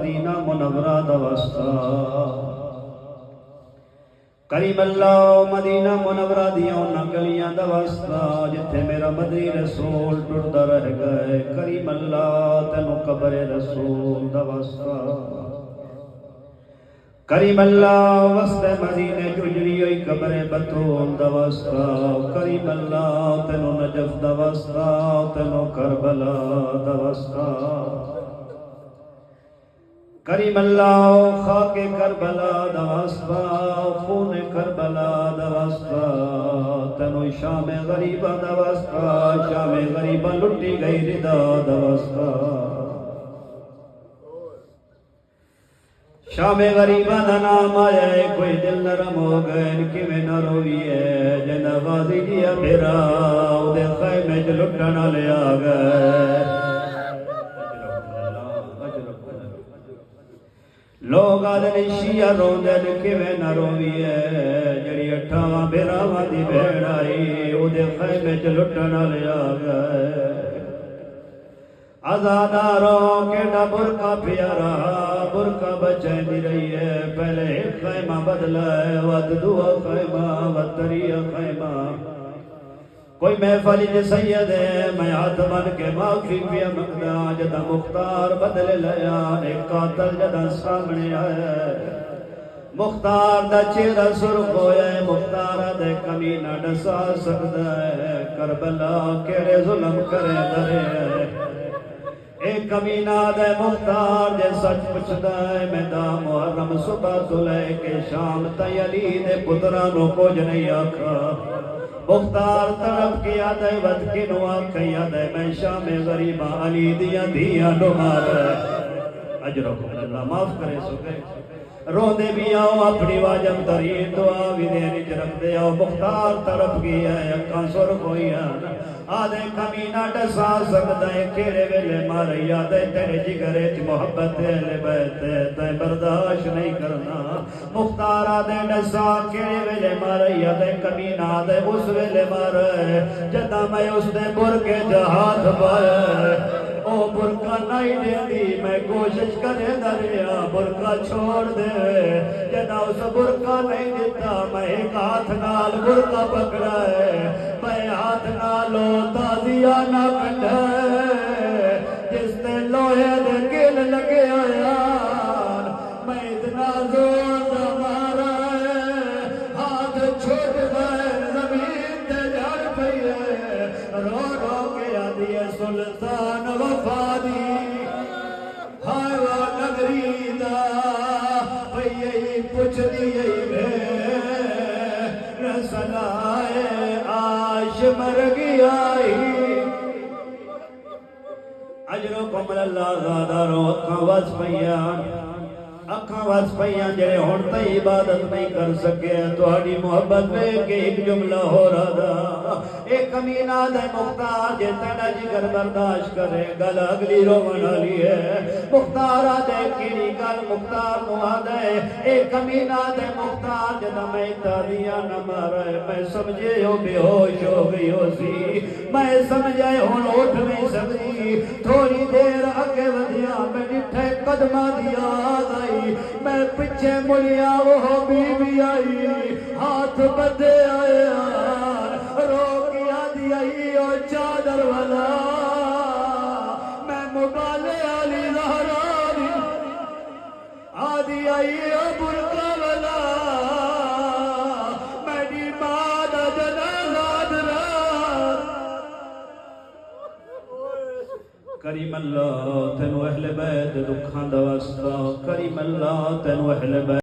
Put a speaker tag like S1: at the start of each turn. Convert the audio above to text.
S1: مدینہ منورہ دا واسطہ کریم اللہ مدینہ منورہ دیاں انہاں گلیاں دا واسطہ جتھے میرا مدنی رسول ٹردا رہ گئے کریم اللہ تینوں قبر رسول دا واسطہ کریم اللہ وسط مدینے ججری ہوئی قبر بطول دا واسطہ کریم اللہ تینوں نجف دا واسطہ تینوں کربلا دا واسطہ کریم اللہ خاک کربلا دا واسطہ خون کربلا دا واسطہ تینوں شام غریبہ دا واسطہ شام غریبہ لٹی گئی ردا دا واسطہ شام غریبہ دا نام آیا ہے کوئی دل نرم ہو گئے ان کی میں نہ روئی ہے جن غازی جیا پھرا او دے خیمے چ لٹنا لے آ گئے لوگ آدھے شیعہ رون دے ان کی میں نہ روئی ہے جڑی اٹھاواں بھراواں دی بھیڑ آئی او دے خیمے چ لٹنا لے آ گئے آزاداروں کے نہ برکا پیارا برکا بچے دی رہی ہے پہلے ایک خیمہ بدلا ہے ود دعا خیمہ ود تریہ خیمہ کوئی محفلی جے سید ہے میں ہاتھ بن کے معافی پیا منگدا جدا مختار بدل لیا ایک قاتل جدا سامنے آیا مختار دا چہرہ سرخ ہویا ہے مختار دے کمی نہ ڈسا سکدا ہے کربلا کیڑے ظلم کرے درے ہے ایک کمینہ دے مختار جے سچ پچھدا ہے میں دا محرم صبح تو لے کے شام تی علی دے پترانوں کو جنہی آکھا مختار طرف کیا دے ود کنو آکھیا دے میں شام غریبہ علی دیا دیا نمار اجرکم اللہ معاف کرے سکے رو دے بھی آؤ اپنی واجب ترین دعا بھی دینے چرک دے آؤ مختار طرف گیا ہے اکاں سرخ ہوئی ہے آدھے کمینہ ڈسا سکتا ہے کیڑے ویلے مارے یادے تیرے جگرے چ محبت اہل بیت ہے تیں برداشت نہیں کرنا مختار آدھے ڈسا کیڑے ویلے مارے یادے کمینہ آدھے اس ویلے مارے جدا میں اس نے برکے جہاد پائے او برکہ نہیں دے دی میں کوشش کرے دریا برکہ چھوڑ دے جدا اس برکہ نہیں دیتا میں ایک ہاتھ نال برکہ پکڑا ہے میں ہاتھ نالو تازیہ نہ کٹھے جس نے لوہے دے گل لگے آیا میں اتنا زور دا مارا ہے ہاتھ چھوٹ گئے زمین تے جھڑ پئی ہے رو رو کے آدھی ہے سلطان وفادی ہائے وہ نگری دا پئی پوچھ دیئی میں رسلائے آش مر گیائی اجرکم اللہ زاداروں اکھاں واس پئیاں جڑے ہن تے عبادت نہیں کر سکے تہاڈی محبت ویکھ کے ایک جملہ ہو رہا دا ایک کمینہ دے مختار جے تیرا جگر برداشت کرے گل اگلی روون والی ہے مختار دے کیڑی گل مختار نو آدے ایک کمینہ دے مختار جدا میں تاریاں نہ مارے میں سمجھے ہو بے ہوش ہو گئی ہو سی میں سمجھے ہن اٹھ نہیں سکتی تھوڑی دیر اگے ودیا میں ڈٹھے قدماں دی آواز آئی میں پچھے مڑیا وہ بی بی آئی ہاتھ بدے آئے رو کیا دی آئی او چادر والا میں مبالے آلی زہرانی آدھی آئی او برکہ والا میری ماں دا جنازہ درات کریم اللہ تینو اہل بیت دکھاں دا واسطہ کریم اللہ تینو اہل بیت